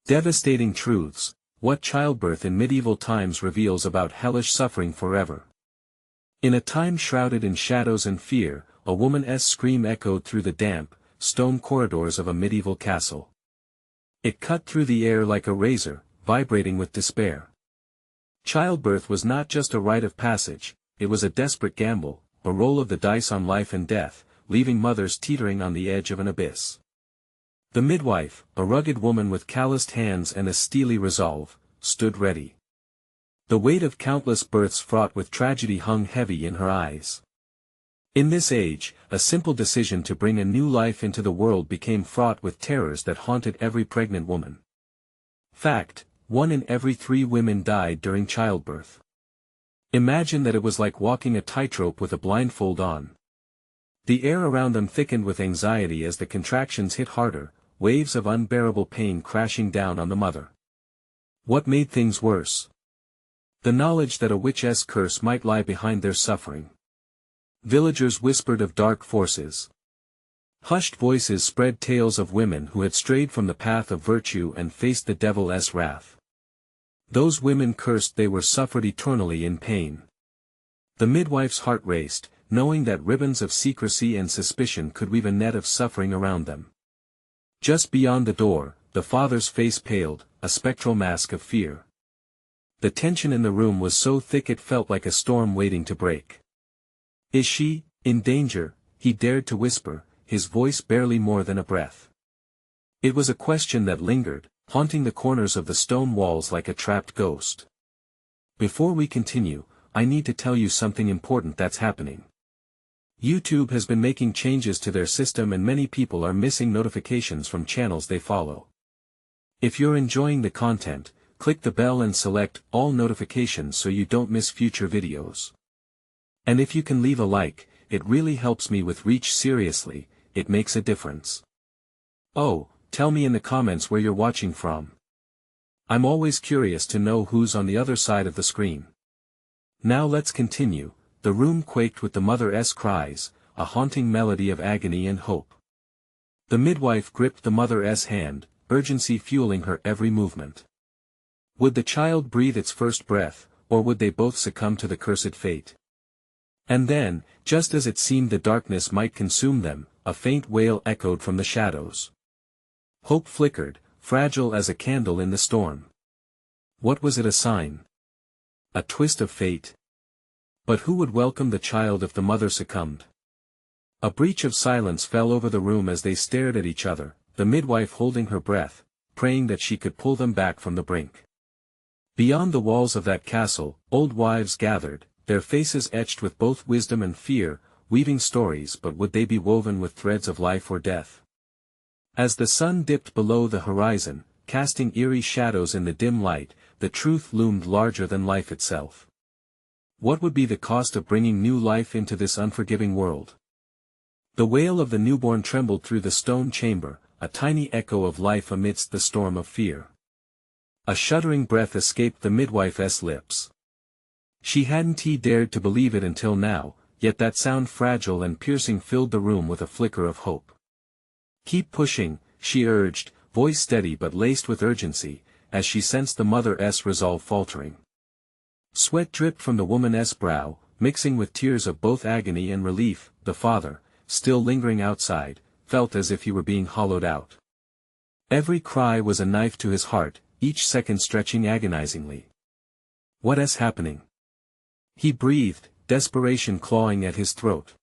Devastating truths, what childbirth in medieval times reveals about hellish suffering forever. In a time shrouded in shadows and fear, a woman's scream echoed through the damp, stone corridors of a medieval castle. It cut through the air like a razor, vibrating with despair. Childbirth was not just a rite of passage, it was a desperate gamble, a roll of the dice on life and death, leaving mothers teetering on the edge of an abyss. The midwife, a rugged woman with calloused hands and a steely resolve, stood ready. The weight of countless births fraught with tragedy hung heavy in her eyes. In this age, a simple decision to bring a new life into the world became fraught with terrors that haunted every pregnant woman. Fact: 1 in every 3 women died during childbirth. Imagine that it was like walking a tightrope with a blindfold on. The air around them thickened with anxiety as the contractions hit harder, waves of unbearable pain crashing down on the mother. What made things worse? The knowledge that a witch's curse might lie behind their suffering. Villagers whispered of dark forces. Hushed voices spread tales of women who had strayed from the path of virtue and faced the devil's wrath. Those women cursed they were suffered eternally in pain. The midwife's heart raced, knowing that ribbons of secrecy and suspicion could weave a net of suffering around them. Just beyond the door, the father's face paled, a spectral mask of fear. The tension in the room was so thick it felt like a storm waiting to break. "Is she in danger?" he dared to whisper, his voice barely more than a breath. It was a question that lingered, haunting the corners of the stone walls like a trapped ghost. Before we continue, I need to tell you something important that's happening. YouTube has been making changes to their system and many people are missing notifications from channels they follow. If you're enjoying the content, click the bell and select all notifications so you don't miss future videos. And if you can leave a like, it really helps me with reach. Seriously, it makes a difference. Oh, tell me in the comments where you're watching from. I'm always curious to know who's on the other side of the screen. Now let's continue. The room quaked with the mother's cries, a haunting melody of agony and hope. The midwife gripped the mother's hand, urgency fueling her every movement. Would the child breathe its first breath, or would they both succumb to the cursed fate? And then, just as it seemed the darkness might consume them, a faint wail echoed from the shadows. Hope flickered, fragile as a candle in the storm. What was it a sign? A twist of fate? But who would welcome the child if the mother succumbed? A breach of silence fell over the room as they stared at each other, the midwife holding her breath, praying that she could pull them back from the brink. Beyond the walls of that castle, old wives gathered, their faces etched with both wisdom and fear, weaving stories, but would they be woven with threads of life or death? As the sun dipped below the horizon, casting eerie shadows in the dim light, the truth loomed larger than life itself. What would be the cost of bringing new life into this unforgiving world? The wail of the newborn trembled through the stone chamber, a tiny echo of life amidst the storm of fear. A shuddering breath escaped the midwife's lips. She hadn't dared to believe it until now, yet that sound fragile and piercing filled the room with a flicker of hope. "Keep pushing," she urged, voice steady but laced with urgency, as she sensed the mother's resolve faltering. Sweat dripped from the woman's brow, mixing with tears of both agony and relief. The father, still lingering outside, felt as if he were being hollowed out. Every cry was a knife to his heart, each second stretching agonizingly. "What is happening?" he breathed, desperation clawing at his throat.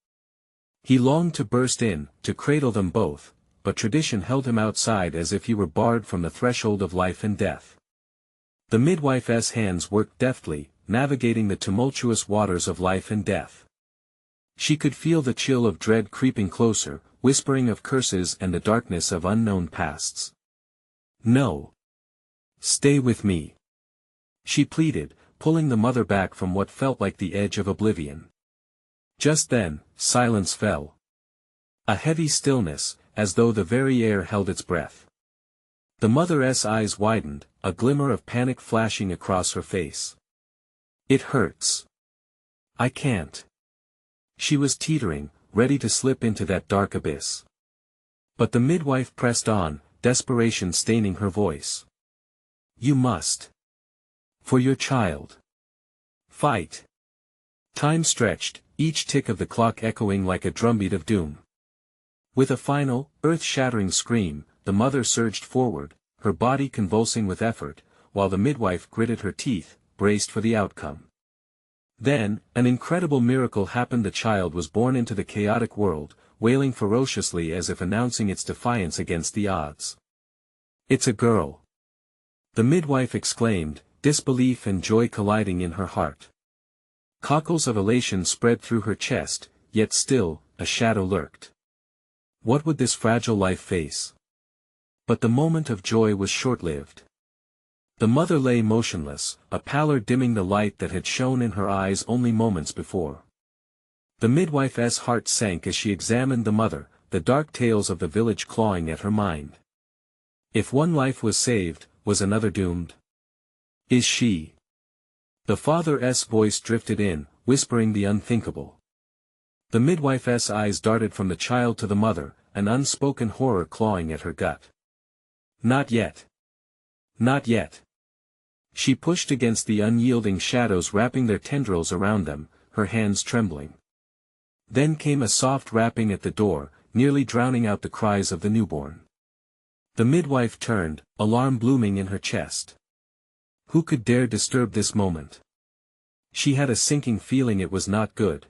He longed to burst in, to cradle them both, but tradition held him outside as if he were barred from the threshold of life and death. The midwife's hands worked deftly, navigating the tumultuous waters of life and death. She could feel the chill of dread creeping closer, whispering of curses and the darkness of unknown pasts. "No. Stay with me," she pleaded, pulling the mother back from what felt like the edge of oblivion. Just then, silence fell. A heavy stillness, as though the very air held its breath. The mother's eyes widened, a glimmer of panic flashing across her face. "It hurts. I can't." She was teetering, ready to slip into that dark abyss. But the midwife pressed on, desperation staining her voice. You must. For your child. Fight. Time stretched, each tick of the clock echoing like a drumbeat of doom. With a final, earth-shattering scream, the mother surged forward, her body convulsing with effort, while the midwife gritted her teeth, braced for the outcome. Then, an incredible miracle happened. The child was born into the chaotic world, wailing ferociously as if announcing its defiance against the odds. It's a girl. The midwife exclaimed, disbelief and joy colliding in her heart. Cockles of elation spread through her chest, yet still, a shadow lurked. What would this fragile life face? But the moment of joy was short-lived. The mother lay motionless, a pallor dimming the light that had shone in her eyes only moments before. The midwife's heart sank as she examined the mother, the dark tales of the village clawing at her mind. If one life was saved, was another doomed? Is she? The father's voice drifted in, whispering the unthinkable. The midwife's eyes darted from the child to the mother, an unspoken horror clawing at her gut. Not yet. Not yet. She pushed against the unyielding shadows wrapping their tendrils around them, her hands trembling. Then came a soft rapping at the door, nearly drowning out the cries of the newborn. The midwife turned, alarm blooming in her chest. Who could dare disturb this moment? She had a sinking feeling it was not good.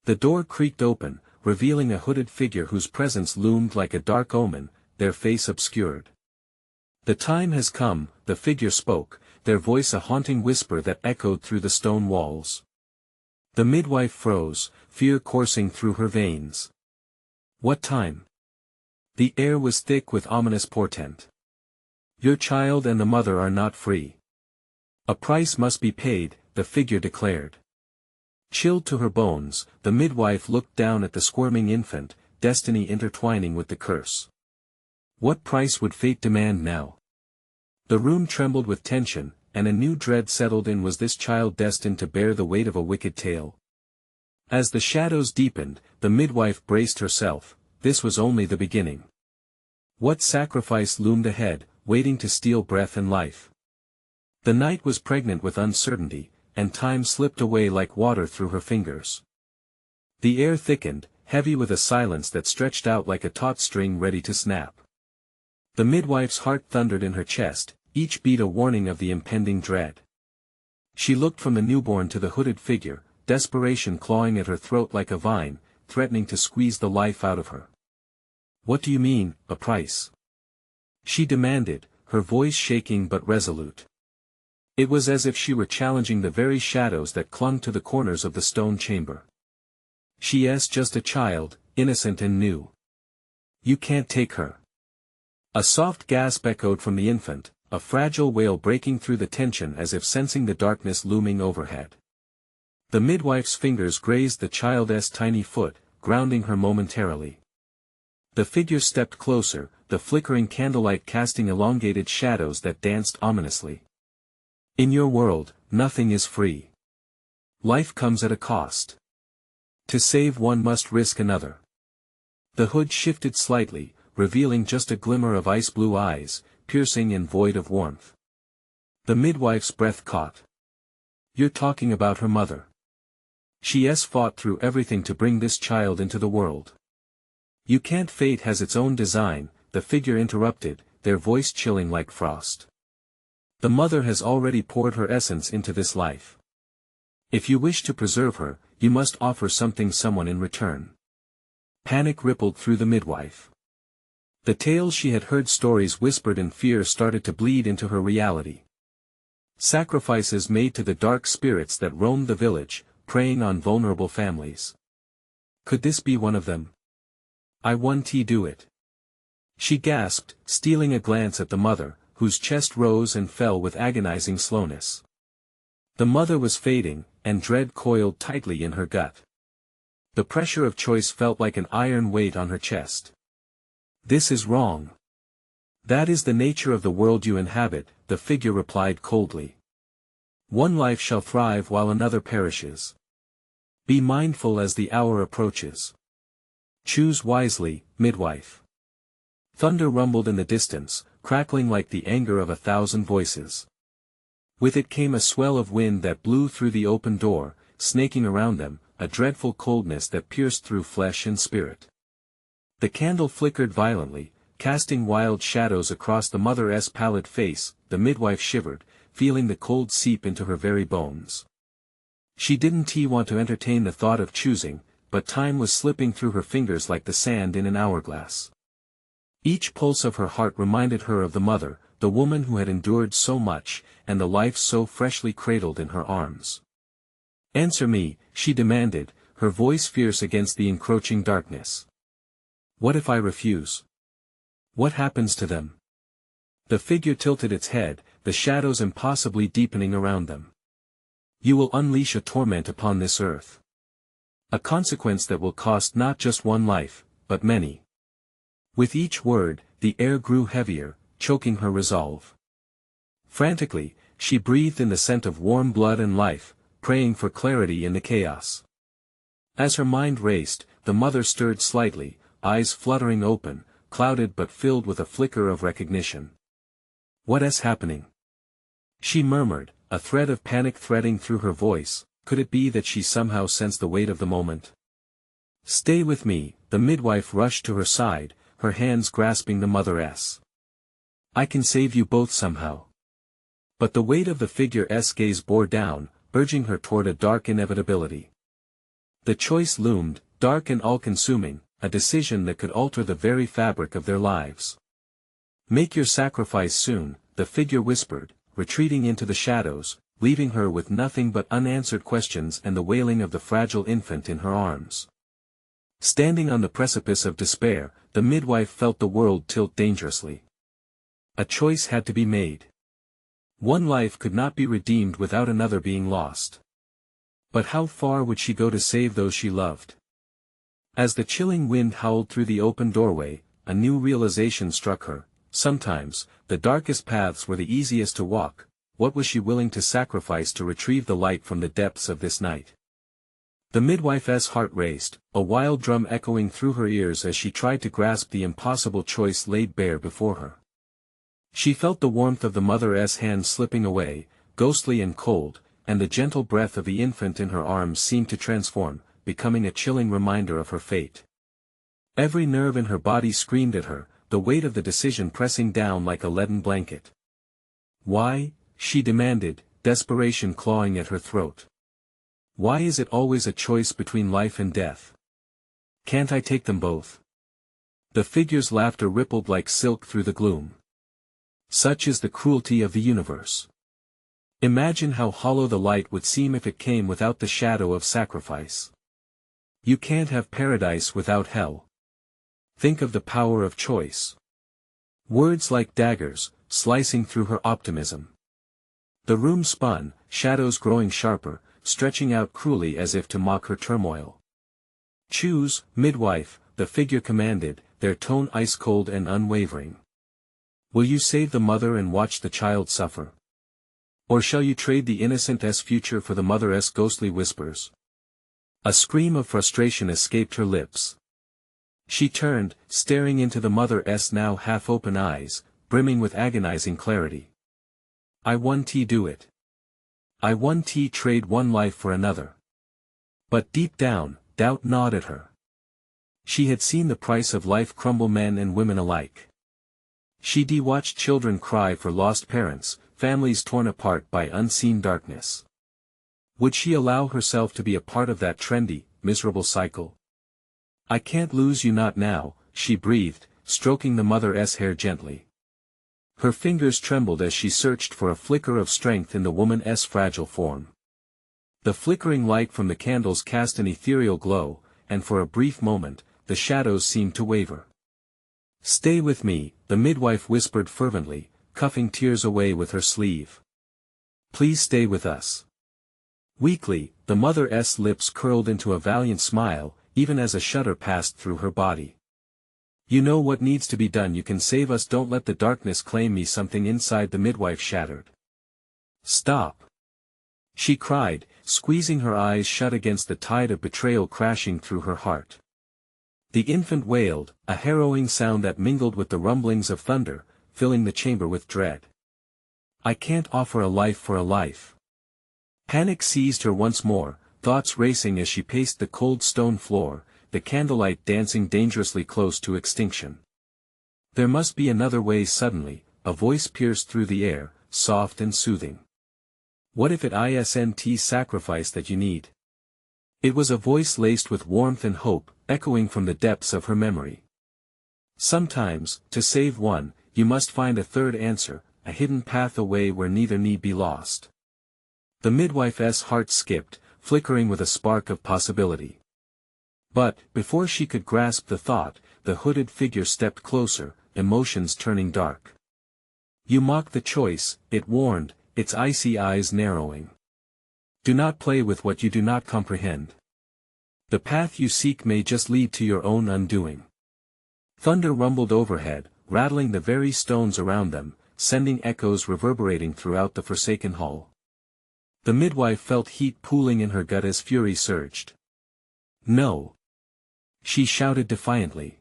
The door creaked open, revealing a hooded figure whose presence loomed like a dark omen, their face obscured. The time has come, the figure spoke, their voice a haunting whisper that echoed through the stone walls. The midwife froze, fear coursing through her veins. What time? The air was thick with ominous portent. Your child and the mother are not free. A price must be paid, the figure declared. Chilled to her bones, the midwife looked down at the squirming infant, destiny intertwining with the curse. What price would fate demand now? The room trembled with tension, and a new dread settled in. Was this child destined to bear the weight of a wicked tale? As the shadows deepened, the midwife braced herself. This was only the beginning. What sacrifice loomed ahead, waiting to steal breath and life? The night was pregnant with uncertainty, and time slipped away like water through her fingers. The air thickened, heavy with a silence that stretched out like a taut string ready to snap. The midwife's heart thundered in her chest, each beat a warning of the impending dread. She looked from the newborn to the hooded figure, desperation clawing at her throat like a vine, threatening to squeeze the life out of her. What do you mean, a price? She demanded, her voice shaking but resolute. It was as if she were challenging the very shadows that clung to the corners of the stone chamber. She is just a child, innocent and new. You can't take her. A soft gasp echoed from the infant, a fragile wail breaking through the tension as if sensing the darkness looming overhead. The midwife's fingers grazed the child's tiny foot, grounding her momentarily. The figure stepped closer, the flickering candlelight casting elongated shadows that danced ominously. In your world, nothing is free. Life comes at a cost. To save one must risk another. The hood shifted slightly, revealing just a glimmer of ice-blue eyes, piercing and void of warmth. The midwife's breath caught. You're talking about her mother. She's fought through everything to bring this child into the world. You can't. Fate has its own design, the figure interrupted, their voice chilling like frost. The mother has already poured her essence into this life. If you wish to preserve her, you must offer someone in return. Panic rippled through the midwife. The tales she had heard, stories whispered in fear, started to bleed into her reality. Sacrifices made to the dark spirits that roamed the village, preying on vulnerable families. Could this be one of them? I want to do it. She gasped, stealing a glance at the mother, whose chest rose and fell with agonizing slowness. The mother was fading, and dread coiled tightly in her gut. The pressure of choice felt like an iron weight on her chest. This is wrong. That is the nature of the world you inhabit, the figure replied coldly. One life shall thrive while another perishes. Be mindful as the hour approaches. Choose wisely, midwife. Thunder rumbled in the distance, crackling like the anger of 1,000 voices. With it came a swell of wind that blew through the open door, snaking around them, a dreadful coldness that pierced through flesh and spirit. The candle flickered violently, casting wild shadows across the mother's pallid face. The midwife shivered, feeling the cold seep into her very bones. She didn't want to entertain the thought of choosing, but time was slipping through her fingers like the sand in an hourglass. Each pulse of her heart reminded her of the mother, the woman who had endured so much, and the life so freshly cradled in her arms. "Answer me," she demanded, her voice fierce against the encroaching darkness. "What if I refuse? What happens to them?" The figure tilted its head, the shadows impossibly deepening around them. "You will unleash a torment upon this earth. A consequence that will cost not just one life, but many." With each word, the air grew heavier, choking her resolve. Frantically, she breathed in the scent of warm blood and life, praying for clarity in the chaos. As her mind raced, the mother stirred slightly, eyes fluttering open, clouded but filled with a flicker of recognition. "What is happening?" she murmured, a thread of panic threading through her voice. Could it be that she somehow sensed the weight of the moment? "Stay with me," the midwife rushed to her side, her hands grasping the mother's. "I can save you both somehow." But the weight of the figure's gaze bore down, urging her toward a dark inevitability. The choice loomed, dark and all-consuming, a decision that could alter the very fabric of their lives. "Make your sacrifice soon," the figure whispered, retreating into the shadows, leaving her with nothing but unanswered questions and the wailing of the fragile infant in her arms. Standing on the precipice of despair, the midwife felt the world tilt dangerously. A choice had to be made. One life could not be redeemed without another being lost. But how far would she go to save those she loved? As the chilling wind howled through the open doorway, a new realization struck her. Sometimes, the darkest paths were the easiest to walk. What was she willing to sacrifice to retrieve the light from the depths of this night? The midwife's heart raced, a wild drum echoing through her ears as she tried to grasp the impossible choice laid bare before her. She felt the warmth of the mother's hand slipping away, ghostly and cold, and the gentle breath of the infant in her arms seemed to transform, becoming a chilling reminder of her fate. Every nerve in her body screamed at her, the weight of the decision pressing down like a leaden blanket. "Why?" she demanded, desperation clawing at her throat. "Why is it always a choice between life and death? Can't I take them both?" The figure's laughter rippled like silk through the gloom. "Such is the cruelty of the universe. Imagine how hollow the light would seem if it came without the shadow of sacrifice. You can't have paradise without hell. Think of the power of choice." Words like daggers, slicing through her optimism. The room spun, shadows growing sharper, stretching out cruelly as if to mock her turmoil. "Choose, midwife," the figure commanded, their tone ice-cold and unwavering. "Will you save the mother and watch the child suffer? Or shall you trade the innocent's future for the mother's ghostly whispers?" A scream of frustration escaped her lips. She turned, staring into the mother's now half-open eyes, brimming with agonizing clarity. "I want to do it. I want to trade one life for another." But deep down, doubt gnawed at her. She had seen the price of life crumble men and women alike. She'd watched children cry for lost parents, families torn apart by unseen darkness. Would she allow herself to be a part of that trendy, miserable cycle? "I can't lose you, not now," she breathed, stroking the mother's hair gently. Her fingers trembled as she searched for a flicker of strength in the woman's fragile form. The flickering light from the candles cast an ethereal glow, and for a brief moment, the shadows seemed to waver. "Stay with me," the midwife whispered fervently, cuffing tears away with her sleeve. "Please stay with us." Weakly, the mother's lips curled into a valiant smile, even as a shudder passed through her body. "You know what needs to be done. You can save us. Don't let the darkness claim me." Something inside the midwife shattered. "Stop!" she cried, squeezing her eyes shut against the tide of betrayal crashing through her heart. The infant wailed, a harrowing sound that mingled with the rumblings of thunder, filling the chamber with dread. I can't offer a life for a life. Panic seized her once more, thoughts racing as she paced the cold stone floor, the candlelight dancing dangerously close to extinction. There must be another way. Suddenly, a voice pierced through the air, soft and soothing. What if it isn't sacrifice that you need? It was a voice laced with warmth and hope, echoing from the depths of her memory. Sometimes, to save one, you must find a third answer, a hidden path away where neither need be lost. The midwife's heart skipped, flickering with a spark of possibility. But, before she could grasp the thought, the hooded figure stepped closer, emotions turning dark. You mock the choice, it warned, its icy eyes narrowing. Do not play with what you do not comprehend. The path you seek may just lead to your own undoing. Thunder rumbled overhead, rattling the very stones around them, sending echoes reverberating throughout the forsaken hall. The midwife felt heat pooling in her gut as fury surged. No! She shouted defiantly.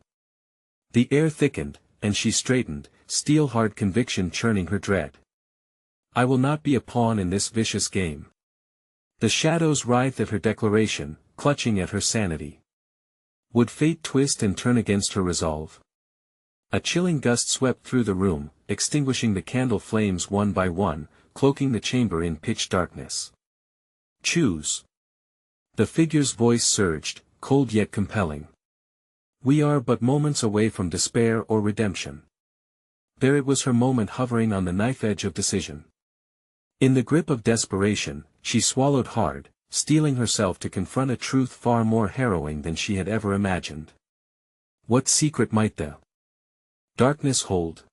The air thickened, and she straightened, steel-hard conviction churning her dread. I will not be a pawn in this vicious game. The shadows writhed at her declaration, clutching at her sanity. Would fate twist and turn against her resolve? A chilling gust swept through the room, extinguishing the candle flames one by one, cloaking the chamber in pitch darkness. Choose. The figure's voice surged, cold yet compelling. We are but moments away from despair or redemption. There it was, her moment hovering on the knife edge of decision. In the grip of desperation, she swallowed hard, steeling herself to confront a truth far more harrowing than she had ever imagined. What secret might the darkness hold?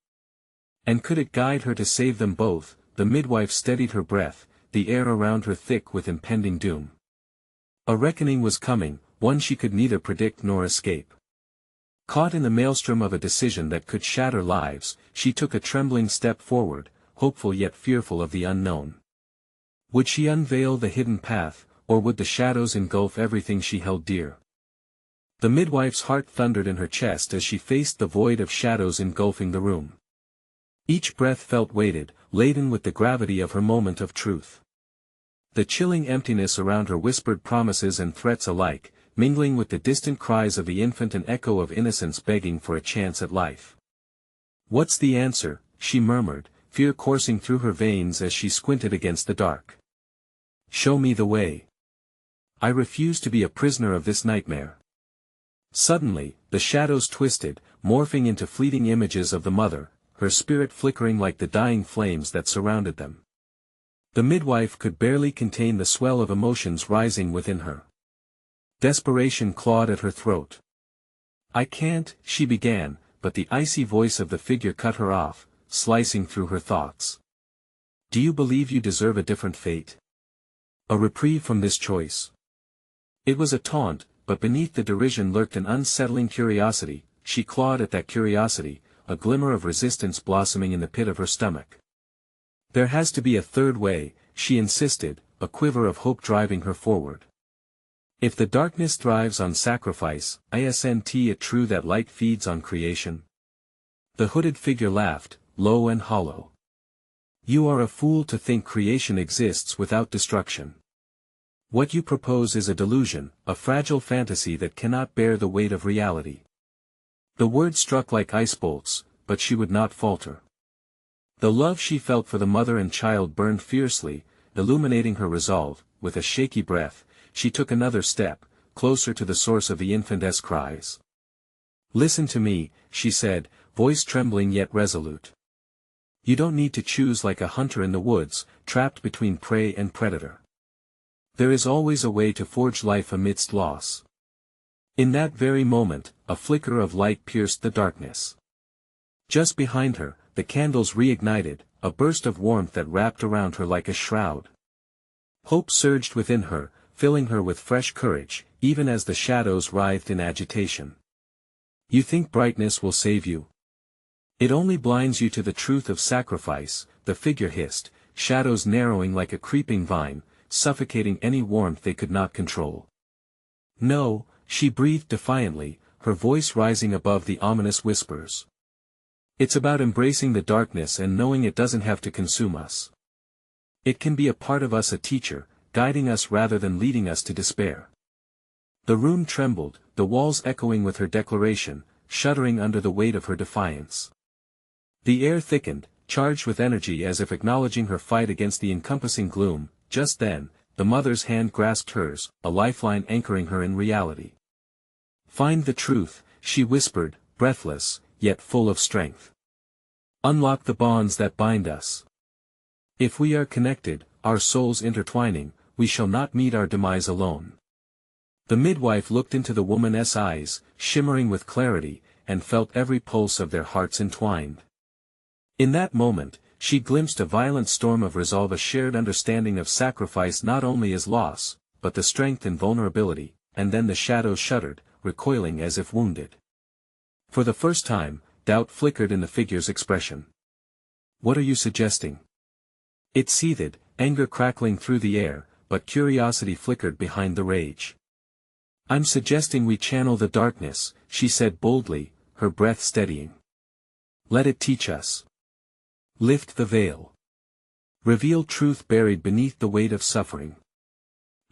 And could it guide her to save them both? The midwife steadied her breath, the air around her thick with impending doom. A reckoning was coming, one she could neither predict nor escape. Caught in the maelstrom of a decision that could shatter lives, she took a trembling step forward, hopeful yet fearful of the unknown. Would she unveil the hidden path, or would the shadows engulf everything she held dear? The midwife's heart thundered in her chest as she faced the void of shadows engulfing the room. Each breath felt weighted, laden with the gravity of her moment of truth. The chilling emptiness around her whispered promises and threats alike, mingling with the distant cries of the infant, an echo of innocence begging for a chance at life. What's the answer? She murmured, fear coursing through her veins as she squinted against the dark. Show me the way. I refuse to be a prisoner of this nightmare. Suddenly, the shadows twisted, morphing into fleeting images of the mother, her spirit flickering like the dying flames that surrounded them. The midwife could barely contain the swell of emotions rising within her. Desperation clawed at her throat. I can't, she began, but the icy voice of the figure cut her off, slicing through her thoughts. Do you believe you deserve a different fate? A reprieve from this choice? It was a taunt, but beneath the derision lurked an unsettling curiosity. She clawed at that curiosity, a glimmer of resistance blossoming in the pit of her stomach. There has to be a third way, she insisted, a quiver of hope driving her forward. If the darkness thrives on sacrifice, isn't it true that light feeds on creation? The hooded figure laughed, low and hollow. You are a fool to think creation exists without destruction. What you propose is a delusion, a fragile fantasy that cannot bear the weight of reality. The words struck like ice bolts, but she would not falter. The love she felt for the mother and child burned fiercely, illuminating her resolve. With a shaky breath, she took another step, closer to the source of the infant's cries. Listen to me, she said, voice trembling yet resolute. You don't need to choose like a hunter in the woods, trapped between prey and predator. There is always a way to forge life amidst loss. In that very moment, a flicker of light pierced the darkness. Just behind her, the candles reignited, a burst of warmth that wrapped around her like a shroud. Hope surged within her, filling her with fresh courage, even as the shadows writhed in agitation. You think brightness will save you? It only blinds you to the truth of sacrifice, the figure hissed, shadows narrowing like a creeping vine, suffocating any warmth they could not control. No, she breathed defiantly, her voice rising above the ominous whispers. It's about embracing the darkness and knowing it doesn't have to consume us. It can be a part of us, a teacher, guiding us rather than leading us to despair. The room trembled, the walls echoing with her declaration, shuddering under the weight of her defiance. The air thickened, charged with energy as if acknowledging her fight against the encompassing gloom. Just then, the mother's hand grasped hers, a lifeline anchoring her in reality. "Find the truth," she whispered, breathless, yet full of strength. "Unlock the bonds that bind us. If we are connected, our souls intertwining, we shall not meet our demise alone." The midwife looked into the woman's eyes, shimmering with clarity, and felt every pulse of their hearts entwined. In that moment, she glimpsed a violent storm of resolve, a shared understanding of sacrifice not only as loss, but the strength in vulnerability, and then the shadows shuddered, recoiling as if wounded. For the first time, doubt flickered in the figure's expression. "What are you suggesting?" It seethed, anger crackling through the air, but curiosity flickered behind the rage. "I'm suggesting we channel the darkness," she said boldly, her breath steadying. "Let it teach us. Lift the veil. Reveal truth buried beneath the weight of suffering."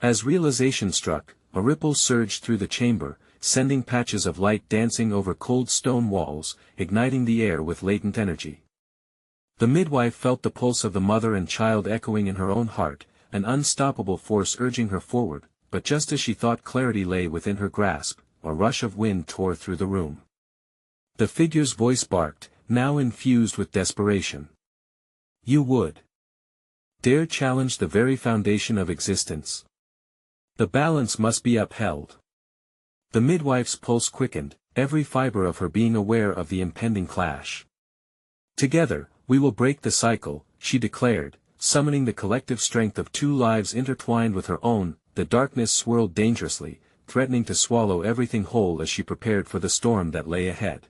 As realization struck, a ripple surged through the chamber, sending patches of light dancing over cold stone walls, igniting the air with latent energy. The midwife felt the pulse of the mother and child echoing in her own heart, an unstoppable force urging her forward, but just as she thought clarity lay within her grasp, a rush of wind tore through the room. The figure's voice barked, now infused with desperation. "You would dare challenge the very foundation of existence. The balance must be upheld." The midwife's pulse quickened, every fiber of her being aware of the impending clash. "Together, we will break the cycle," she declared, summoning the collective strength of two lives intertwined with her own. The darkness swirled dangerously, threatening to swallow everything whole as she prepared for the storm that lay ahead.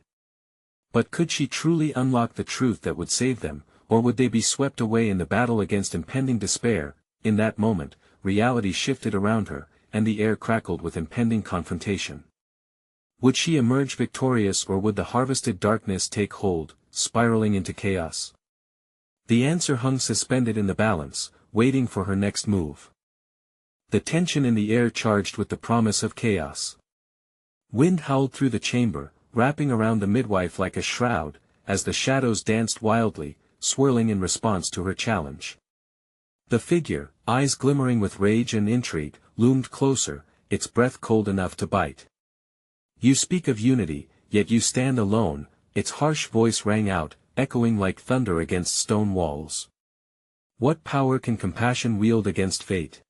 But could she truly unlock the truth that would save them, or would they be swept away in the battle against impending despair? In that moment, reality shifted around her, and the air crackled with impending confrontation. Would she emerge victorious, or would the harvested darkness take hold, spiraling into chaos? The answer hung suspended in the balance, waiting for her next move. The tension in the air charged with the promise of chaos. Wind howled through the chamber, wrapping around the midwife like a shroud, as the shadows danced wildly, swirling in response to her challenge. The figure, eyes glimmering with rage and intrigue, loomed closer, its breath cold enough to bite. "You speak of unity, yet you stand alone," its harsh voice rang out, echoing like thunder against stone walls. "What power can compassion wield against fate?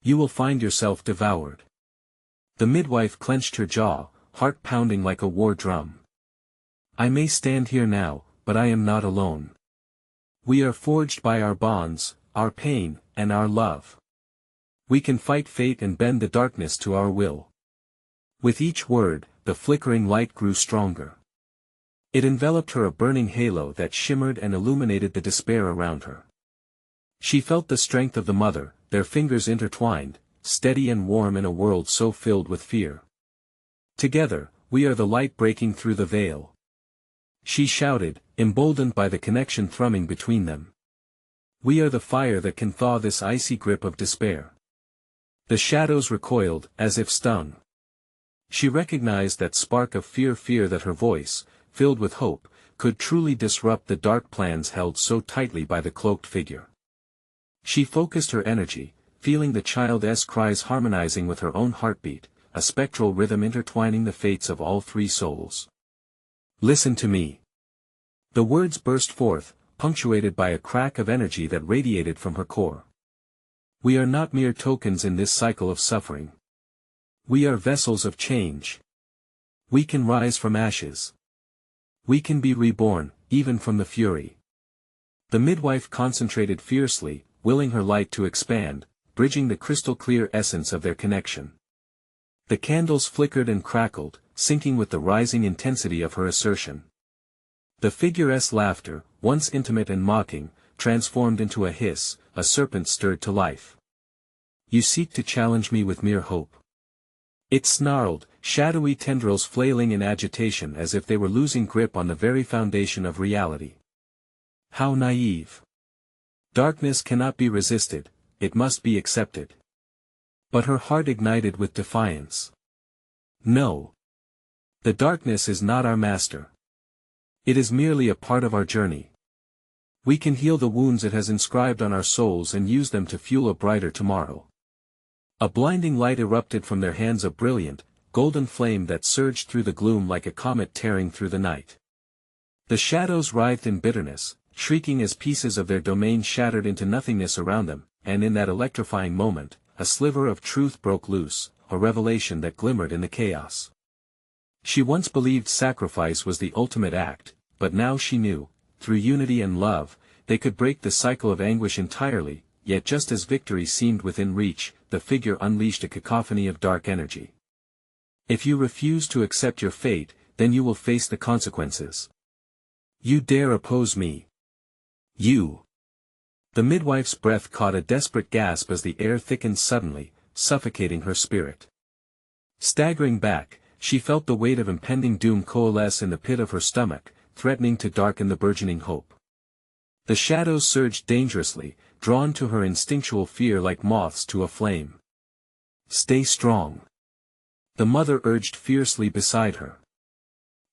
You will find yourself devoured." The midwife clenched her jaw, heart pounding like a war drum. "I may stand here now, but I am not alone. We are forged by our bonds, our pain, and our love. We can fight fate and bend the darkness to our will." With each word, the flickering light grew stronger. It enveloped her, a burning halo that shimmered and illuminated the despair around her. She felt the strength of the mother, their fingers intertwined, steady and warm in a world so filled with fear. "Together, we are the light breaking through the veil," she shouted, emboldened by the connection thrumming between them. "We are the fire that can thaw this icy grip of despair." The shadows recoiled, as if stung. She recognized that spark of fear that her voice, filled with hope, could truly disrupt the dark plans held so tightly by the cloaked figure. She focused her energy, feeling the child's cries harmonizing with her own heartbeat, a spectral rhythm intertwining the fates of all three souls. "Listen to me." The words burst forth, punctuated by a crack of energy that radiated from her core. "We are not mere tokens in this cycle of suffering. We are vessels of change. We can rise from ashes. We can be reborn, even from the fury." The midwife concentrated fiercely, willing her light to expand, bridging the crystal-clear essence of their connection. The candles flickered and crackled, syncing with the rising intensity of her assertion. The figure's laughter, once intimate and mocking, transformed into a hiss, a serpent stirred to life. "You seek to challenge me with mere hope. It snarled, shadowy tendrils flailing in agitation as if they were losing grip on the very foundation of reality. How naive! Darkness cannot be resisted, it must be accepted. But her heart ignited with defiance. No. The darkness is not our master. It is merely a part of our journey. We can heal the wounds it has inscribed on our souls and use them to fuel a brighter tomorrow. A blinding light erupted from their hands, a brilliant, golden flame that surged through the gloom like a comet tearing through the night. The shadows writhed in bitterness, shrieking as pieces of their domain shattered into nothingness around them, and in that electrifying moment, a sliver of truth broke loose, a revelation that glimmered in the chaos. She once believed sacrifice was the ultimate act, but now she knew, through unity and love, they could break the cycle of anguish entirely, yet just as victory seemed within reach, the figure unleashed a cacophony of dark energy. If you refuse to accept your fate, then you will face the consequences. You dare oppose me? You! The midwife's breath caught a desperate gasp as the air thickened suddenly, suffocating her spirit. Staggering back, she felt the weight of impending doom coalesce in the pit of her stomach, threatening to darken the burgeoning hope. The shadows surged dangerously, drawn to her instinctual fear like moths to a flame. Stay strong. The mother urged fiercely beside her.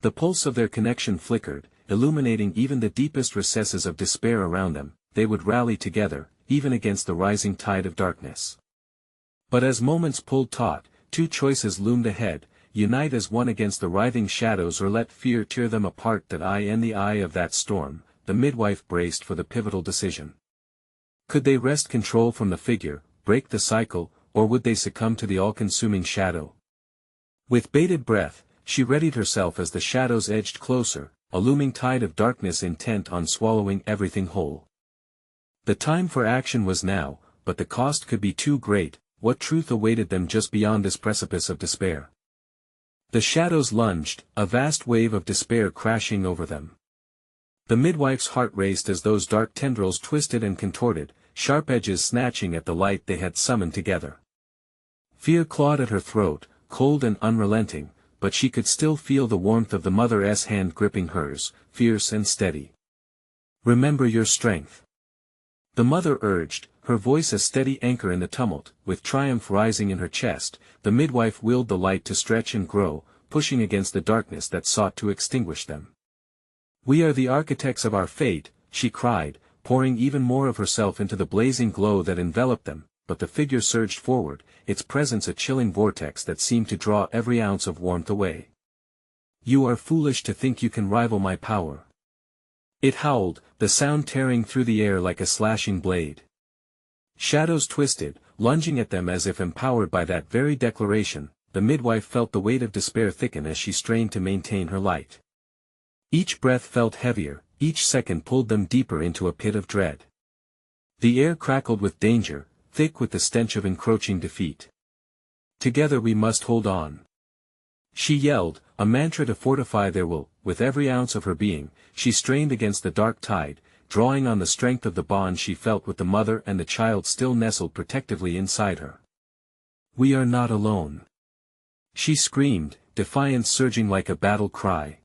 The pulse of their connection flickered, illuminating even the deepest recesses of despair around them. They would rally together, even against the rising tide of darkness. But as moments pulled taut, two choices loomed ahead: unite as one against the writhing shadows or let fear tear them apart. That eye in the eye of that storm, the midwife braced for the pivotal decision. Could they wrest control from the figure, break the cycle, or would they succumb to the all-consuming shadow? With bated breath, she readied herself as the shadows edged closer, a looming tide of darkness intent on swallowing everything whole. The time for action was now, but the cost could be too great. What truth awaited them just beyond this precipice of despair? The shadows lunged, a vast wave of despair crashing over them. The midwife's heart raced as those dark tendrils twisted and contorted, sharp edges snatching at the light they had summoned together. Fear clawed at her throat, cold and unrelenting, but she could still feel the warmth of the mother's hand gripping hers, fierce and steady. Remember your strength. The mother urged, her voice a steady anchor in the tumult. With triumph rising in her chest, the midwife willed the light to stretch and grow, pushing against the darkness that sought to extinguish them. We are the architects of our fate, she cried, pouring even more of herself into the blazing glow that enveloped them, but the figure surged forward, its presence a chilling vortex that seemed to draw every ounce of warmth away. You are foolish to think you can rival my power. It howled, the sound tearing through the air like a slashing blade. Shadows twisted, lunging at them as if empowered by that very declaration. The midwife felt the weight of despair thicken as she strained to maintain her light. Each breath felt heavier, each second pulled them deeper into a pit of dread. The air crackled with danger, thick with the stench of encroaching defeat. Together we must hold on. She yelled, a mantra to fortify their will. With every ounce of her being, she strained against the dark tide, drawing on the strength of the bond she felt with the mother and the child still nestled protectively inside her. We are not alone. She screamed, defiance surging like a battle cry.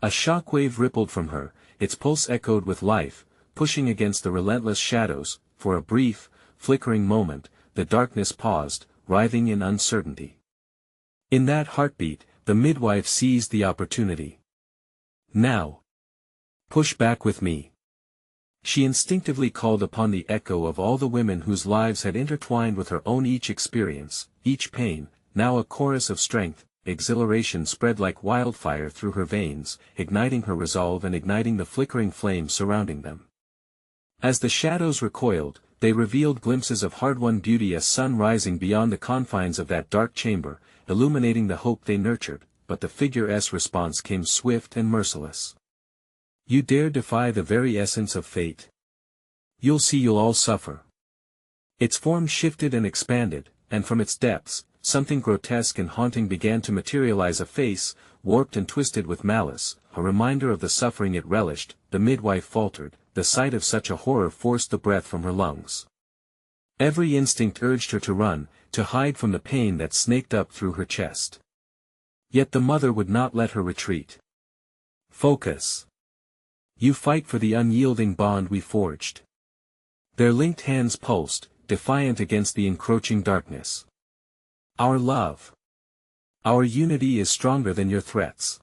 A shockwave rippled from her, its pulse echoed with life, pushing against the relentless shadows. For a brief, flickering moment, the darkness paused, writhing in uncertainty. In that heartbeat, the midwife seized the opportunity. Now. Push back with me. She instinctively called upon the echo of all the women whose lives had intertwined with her own, each experience, each pain. Now a chorus of strength, exhilaration spread like wildfire through her veins, igniting her resolve and igniting the flickering flames surrounding them. As the shadows recoiled, they revealed glimpses of hard-won beauty, a sun rising beyond the confines of that dark chamber, illuminating the hope they nurtured, but the figure's response came swift and merciless. You dare defy the very essence of fate? You'll see you'll all suffer. Its form shifted and expanded, and from its depths, something grotesque and haunting began to materialize, a face, warped and twisted with malice, a reminder of the suffering it relished. The midwife faltered, the sight of such a horror forced the breath from her lungs. Every instinct urged her to run, to hide from the pain that snaked up through her chest. Yet the mother would not let her retreat. Focus. You fight for the unyielding bond we forged. Their linked hands pulsed, defiant against the encroaching darkness. Our love. Our unity is stronger than your threats.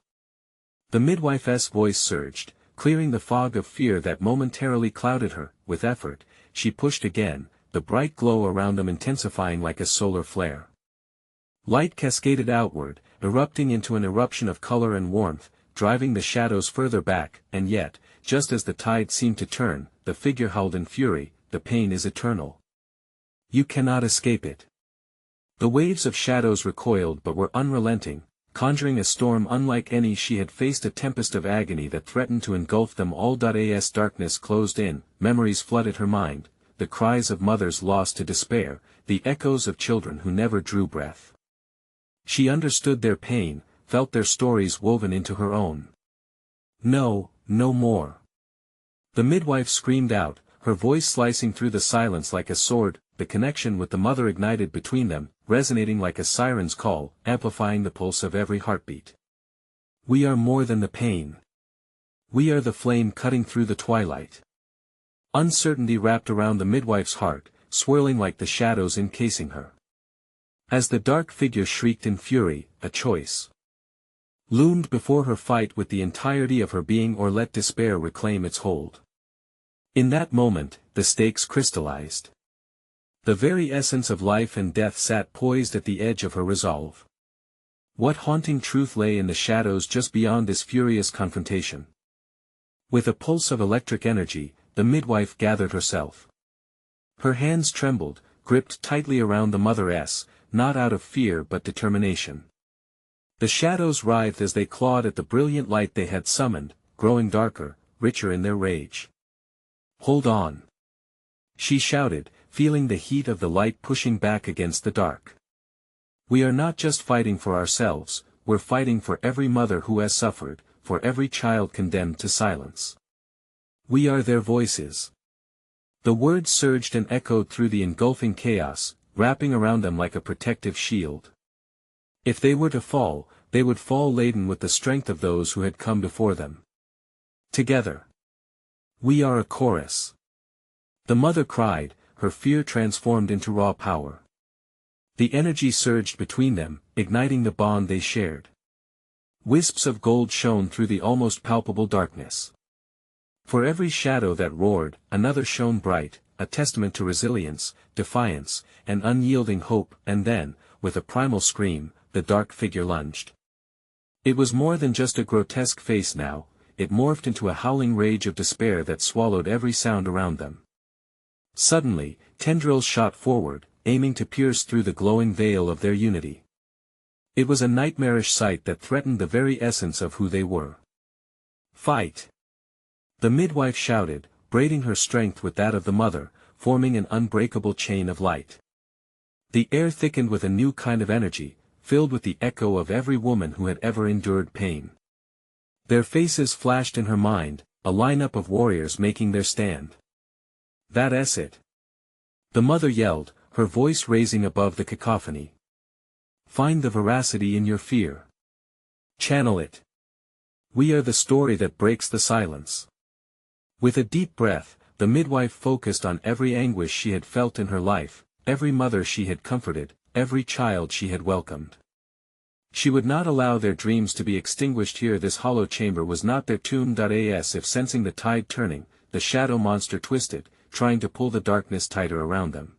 The midwife's voice surged, clearing the fog of fear that momentarily clouded her. With effort, she pushed again, the bright glow around them intensifying like a solar flare. Light cascaded outward, erupting into an eruption of color and warmth, driving the shadows further back, and yet, just as the tide seemed to turn, the figure howled in fury, the pain is eternal. You cannot escape it. The waves of shadows recoiled but were unrelenting, conjuring a storm unlike any she had faced, a tempest of agony that threatened to engulf them all. As darkness closed in, memories flooded her mind, the cries of mothers lost to despair, the echoes of children who never drew breath. She understood their pain, felt their stories woven into her own. No, no more. The midwife screamed out, her voice slicing through the silence like a sword, the connection with the mother ignited between them, resonating like a siren's call, amplifying the pulse of every heartbeat. We are more than the pain. We are the flame cutting through the twilight. Uncertainty wrapped around the midwife's heart, swirling like the shadows encasing her. As the dark figure shrieked in fury, a choice loomed before her: fight with the entirety of her being or let despair reclaim its hold. In that moment, the stakes crystallized. The very essence of life and death sat poised at the edge of her resolve. What haunting truth lay in the shadows just beyond this furious confrontation? With a pulse of electric energy, the midwife gathered herself. Her hands trembled, gripped tightly around the mother's, not out of fear but determination. The shadows writhed as they clawed at the brilliant light they had summoned, growing darker, richer in their rage. Hold on! She shouted, feeling the heat of the light pushing back against the dark. We are not just fighting for ourselves, we're fighting for every mother who has suffered, for every child condemned to silence. We are their voices. The words surged and echoed through the engulfing chaos, wrapping around them like a protective shield. If they were to fall, they would fall laden with the strength of those who had come before them. Together. We are a chorus. The mother cried, her fear transformed into raw power. The energy surged between them, igniting the bond they shared. Wisps of gold shone through the almost palpable darkness. For every shadow that roared, another shone bright, a testament to resilience, defiance, and unyielding hope. And then, with a primal scream, the dark figure lunged. It was more than just a grotesque face now, it morphed into a howling rage of despair that swallowed every sound around them. Suddenly, tendrils shot forward, aiming to pierce through the glowing veil of their unity. It was a nightmarish sight that threatened the very essence of who they were. Fight! The midwife shouted, braiding her strength with that of the mother, forming an unbreakable chain of light. The air thickened with a new kind of energy, filled with the echo of every woman who had ever endured pain. Their faces flashed in her mind, a lineup of warriors making their stand. That's it. The mother yelled, her voice raising above the cacophony. Find the veracity in your fear. Channel it. We are the story that breaks the silence. With a deep breath, the midwife focused on every anguish she had felt in her life, every mother she had comforted, every child she had welcomed. She would not allow their dreams to be extinguished here. This hollow chamber was not their tomb. As if sensing the tide turning, the shadow monster twisted, trying to pull the darkness tighter around them.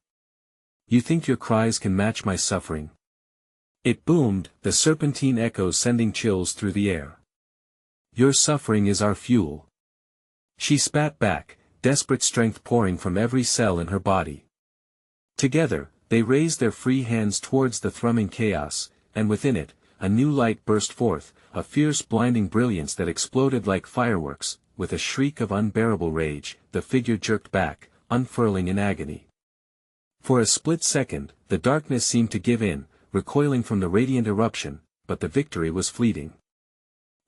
You think your cries can match my suffering? It boomed, the serpentine echoes sending chills through the air. Your suffering is our fuel. She spat back, desperate strength pouring from every cell in her body. Together, they raised their free hands towards the thrumming chaos, and within it, a new light burst forth, a fierce blinding brilliance that exploded like fireworks. With a shriek of unbearable rage, the figure jerked back, unfurling in agony. For a split second, the darkness seemed to give in, recoiling from the radiant eruption, but the victory was fleeting.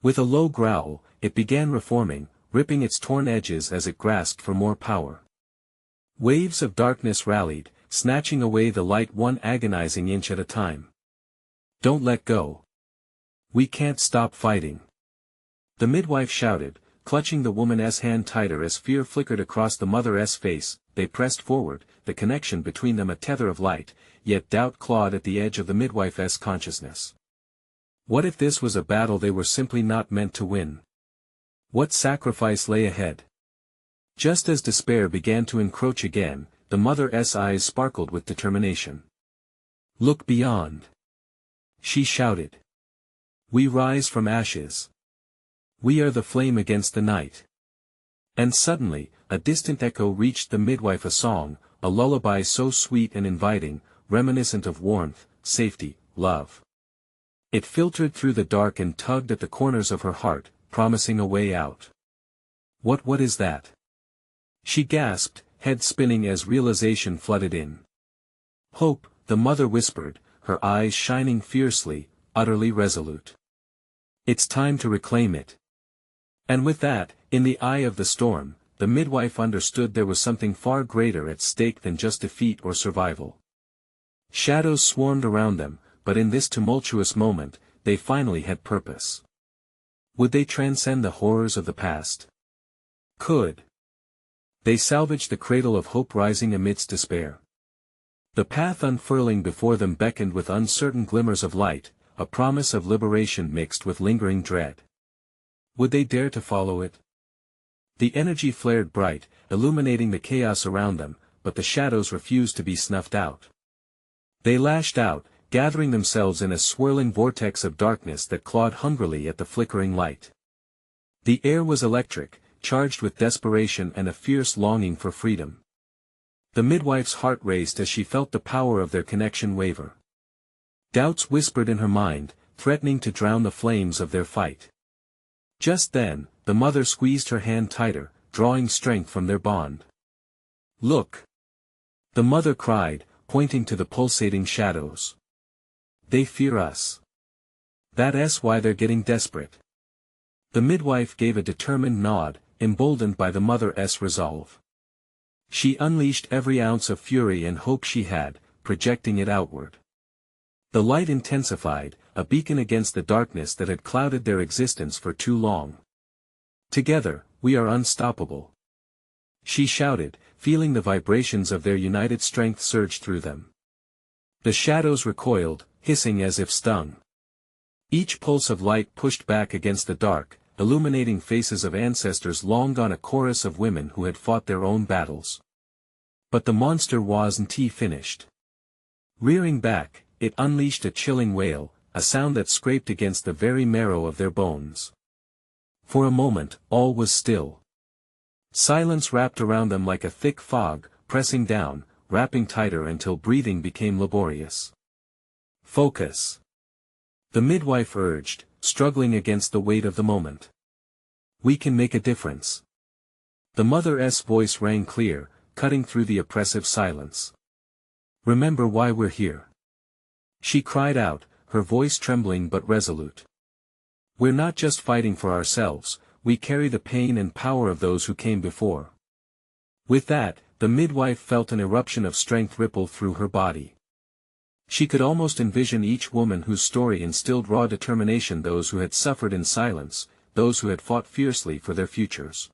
With a low growl, it began reforming, ripping its torn edges as it grasped for more power. Waves of darkness rallied, snatching away the light one agonizing inch at a time. "Don't let go. We can't stop fighting," the midwife shouted, clutching the woman's hand tighter as fear flickered across the mother's face. They pressed forward, the connection between them a tether of light, yet doubt clawed at the edge of the midwife's consciousness. What if this was a battle they were simply not meant to win? What sacrifice lay ahead? Just as despair began to encroach again, the mother's eyes sparkled with determination. "Look beyond," she shouted. "We rise from ashes. We are the flame against the night." And suddenly, a distant echo reached the midwife, a song, a lullaby so sweet and inviting, reminiscent of warmth, safety, love. It filtered through the dark and tugged at the corners of her heart, promising a way out. What is that?" she gasped, head spinning as realization flooded in. "Hope," the mother whispered, her eyes shining fiercely, utterly resolute. "It's time to reclaim it." And with that, in the eye of the storm, the midwife understood there was something far greater at stake than just defeat or survival. Shadows swarmed around them, but in this tumultuous moment, they finally had purpose. Would they transcend the horrors of the past? Could they salvage the cradle of hope rising amidst despair? The path unfurling before them beckoned with uncertain glimmers of light, a promise of liberation mixed with lingering dread. Would they dare to follow it? The energy flared bright, illuminating the chaos around them, but the shadows refused to be snuffed out. They lashed out, gathering themselves in a swirling vortex of darkness that clawed hungrily at the flickering light. The air was electric, charged with desperation and a fierce longing for freedom. The midwife's heart raced as she felt the power of their connection waver. Doubts whispered in her mind, threatening to drown the flames of their fight. Just then, the mother squeezed her hand tighter, drawing strength from their bond. "Look!" the mother cried, pointing to the pulsating shadows. "They fear us. That's why they're getting desperate." The midwife gave a determined nod, emboldened by the mother's resolve. She unleashed every ounce of fury and hope she had, projecting it outward. The light intensified, a beacon against the darkness that had clouded their existence for too long. "Together, we are unstoppable," she shouted, feeling the vibrations of their united strength surge through them. The shadows recoiled, hissing as if stung. Each pulse of light pushed back against the dark, illuminating faces of ancestors long gone, a chorus of women who had fought their own battles. But the monster wasn't finished. Rearing back, it unleashed a chilling wail, a sound that scraped against the very marrow of their bones. For a moment, all was still. Silence wrapped around them like a thick fog, pressing down, wrapping tighter until breathing became laborious. "Focus," the midwife urged, struggling against the weight of the moment. "We can make a difference." The mother's voice rang clear, cutting through the oppressive silence. "Remember why we're here," she cried out, her voice trembling but resolute. "We're not just fighting for ourselves, we carry the pain and power of those who came before." With that, the midwife felt an eruption of strength ripple through her body. She could almost envision each woman whose story instilled raw determination, those who had suffered in silence, those who had fought fiercely for their futures.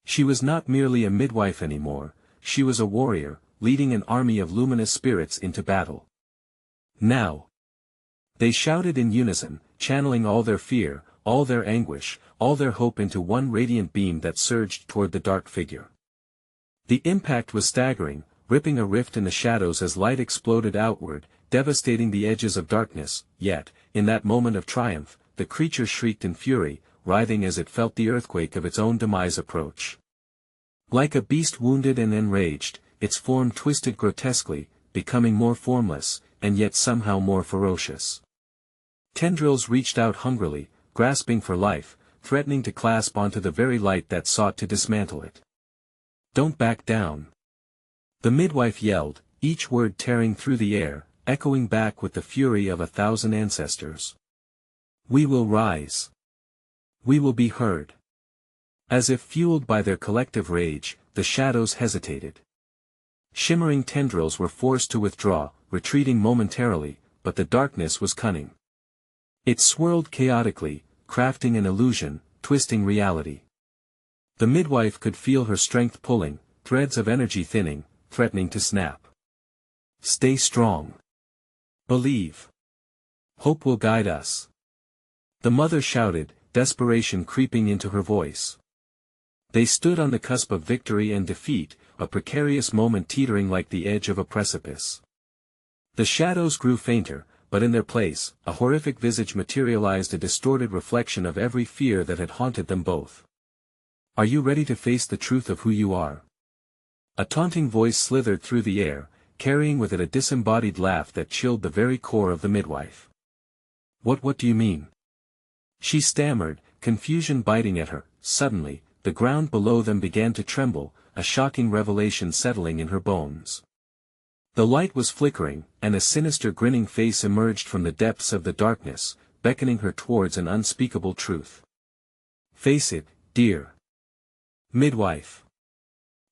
She was not merely a midwife anymore, she was a warrior, leading an army of luminous spirits into battle. "Now!" they shouted in unison, channeling all their fear, all their anguish, all their hope into one radiant beam that surged toward the dark figure. The impact was staggering, ripping a rift in the shadows as light exploded outward, devastating the edges of darkness, yet, in that moment of triumph, the creature shrieked in fury, writhing as it felt the earthquake of its own demise approach. Like a beast wounded and enraged, its form twisted grotesquely, becoming more formless, and yet somehow more ferocious. Tendrils reached out hungrily, grasping for life, threatening to clasp onto the very light that sought to dismantle it. "Don't back down," the midwife yelled, each word tearing through the air, echoing back with the fury of 1,000 ancestors. "We will rise. We will be heard." As if fueled by their collective rage, the shadows hesitated. Shimmering tendrils were forced to withdraw, retreating momentarily, but the darkness was cunning. It swirled chaotically, crafting an illusion, twisting reality. The midwife could feel her strength pulling, threads of energy thinning, threatening to snap. Stay strong. Believe. Hope will guide us. The mother shouted, desperation creeping into her voice. They stood on the cusp of victory and defeat, a precarious moment teetering like the edge of a precipice. The shadows grew fainter, but in their place, a horrific visage materialized, a distorted reflection of every fear that had haunted them both. Are you ready to face the truth of who you are? A taunting voice slithered through the air, carrying with it a disembodied laugh that chilled the very core of the midwife. What do you mean? She stammered, confusion biting at her. Suddenly, the ground below them began to tremble, a shocking revelation settling in her bones. The light was flickering, and a sinister grinning face emerged from the depths of the darkness, beckoning her towards an unspeakable truth. Face it, dear midwife.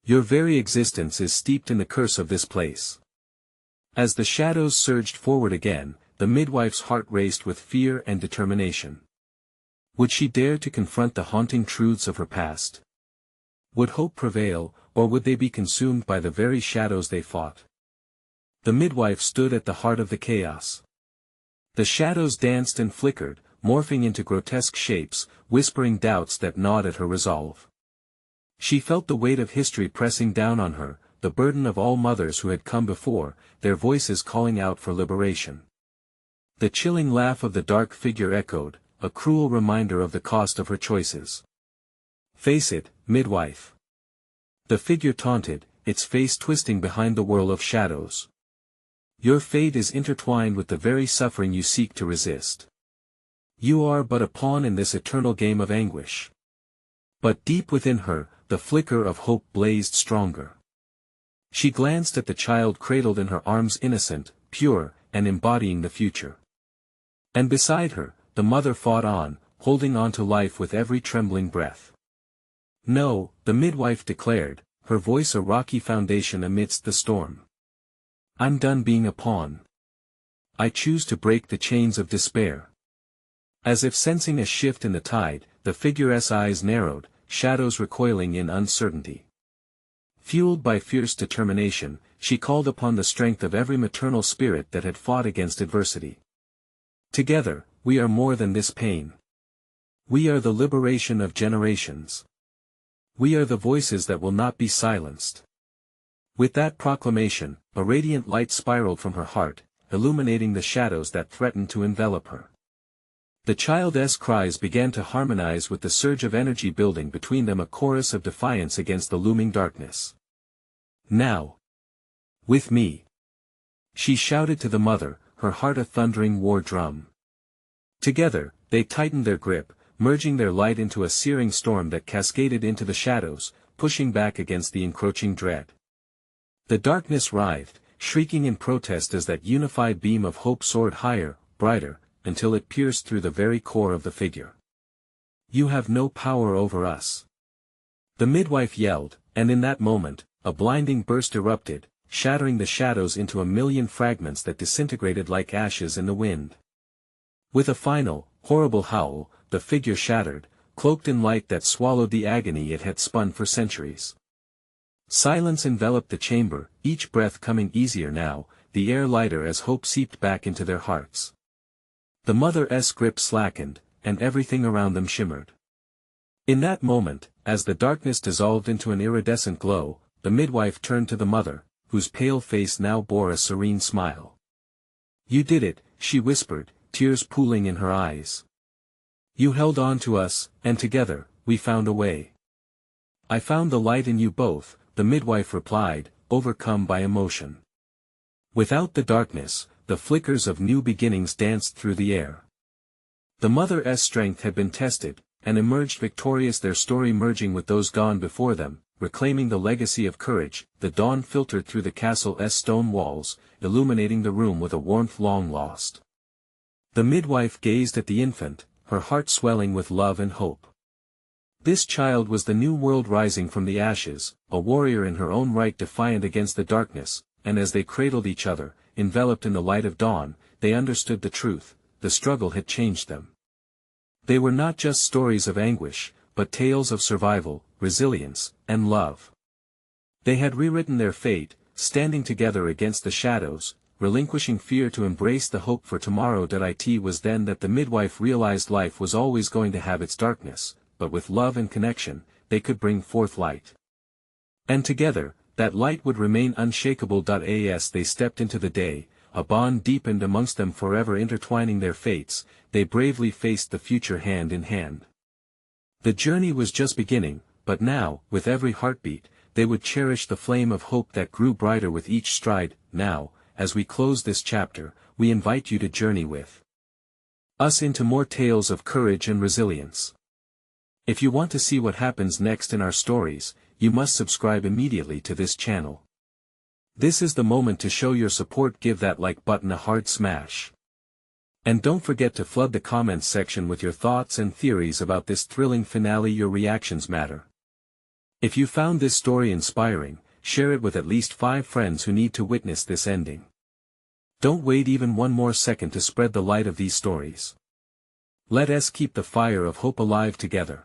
Your very existence is steeped in the curse of this place. As the shadows surged forward again, the midwife's heart raced with fear and determination. Would she dare to confront the haunting truths of her past? Would hope prevail, or would they be consumed by the very shadows they fought? The midwife stood at the heart of the chaos. The shadows danced and flickered, morphing into grotesque shapes, whispering doubts that gnawed at her resolve. She felt the weight of history pressing down on her, the burden of all mothers who had come before, their voices calling out for liberation. The chilling laugh of the dark figure echoed, a cruel reminder of the cost of her choices. Face it, midwife. The figure taunted, its face twisting behind the whirl of shadows. Your fate is intertwined with the very suffering you seek to resist. You are but a pawn in this eternal game of anguish. But deep within her, the flicker of hope blazed stronger. She glanced at the child cradled in her arms, innocent, pure, and embodying the future. And beside her, the mother fought on, holding on to life with every trembling breath. No, the midwife declared, her voice a rocky foundation amidst the storm. I'm done being a pawn. I choose to break the chains of despair. As if sensing a shift in the tide, the figure's eyes narrowed, shadows recoiling in uncertainty. Fueled by fierce determination, she called upon the strength of every maternal spirit that had fought against adversity. Together, we are more than this pain. We are the liberation of generations. We are the voices that will not be silenced. With that proclamation, a radiant light spiraled from her heart, illuminating the shadows that threatened to envelop her. The child's cries began to harmonize with the surge of energy building between them, a chorus of defiance against the looming darkness. Now. With me. She shouted to the mother, her heart a thundering war drum. Together, they tightened their grip, merging their light into a searing storm that cascaded into the shadows, pushing back against the encroaching dread. The darkness writhed, shrieking in protest as that unified beam of hope soared higher, brighter, until it pierced through the very core of the figure. You have no power over us. The midwife yelled, and in that moment, a blinding burst erupted, shattering the shadows into a million fragments that disintegrated like ashes in the wind. With a final, horrible howl, the figure shattered, cloaked in light that swallowed the agony it had spun for centuries. Silence enveloped the chamber, each breath coming easier now, the air lighter as hope seeped back into their hearts. The mother's grip slackened, and everything around them shimmered. In that moment, as the darkness dissolved into an iridescent glow, the midwife turned to the mother, whose pale face now bore a serene smile. You did it, she whispered, tears pooling in her eyes. You held on to us, and together, we found a way. I found the light in you both, the midwife replied, overcome by emotion. Without the darkness, the flickers of new beginnings danced through the air. The mother's strength had been tested, and emerged victorious, their story merging with those gone before them, reclaiming the legacy of courage. The dawn filtered through the castle's stone walls, illuminating the room with a warmth long lost. The midwife gazed at the infant, her heart swelling with love and hope. This child was the new world rising from the ashes, a warrior in her own right defiant against the darkness, and as they cradled each other, enveloped in the light of dawn, they understood the truth: the struggle had changed them. They were not just stories of anguish, but tales of survival, resilience, and love. They had rewritten their fate, standing together against the shadows, relinquishing fear to embrace the hope for tomorrow. It was then that the midwife realized life was always going to have its darkness, but with love and connection, they could bring forth light. And together, that light would remain unshakable. As they stepped into the day, a bond deepened amongst them, forever intertwining their fates. They bravely faced the future hand in hand. The journey was just beginning, but now, with every heartbeat, they would cherish the flame of hope that grew brighter with each stride. Now, as we close this chapter, we invite you to journey with us into more tales of courage and resilience. If you want to see what happens next in our stories, you must subscribe immediately to this channel. This is the moment to show your support. Give that like button a hard smash. And don't forget to flood the comments section with your thoughts and theories about this thrilling finale. Your reactions matter. If you found this story inspiring, share it with at least 5 friends who need to witness this ending. Don't wait even one more second to spread the light of these stories. Let us keep the fire of hope alive together.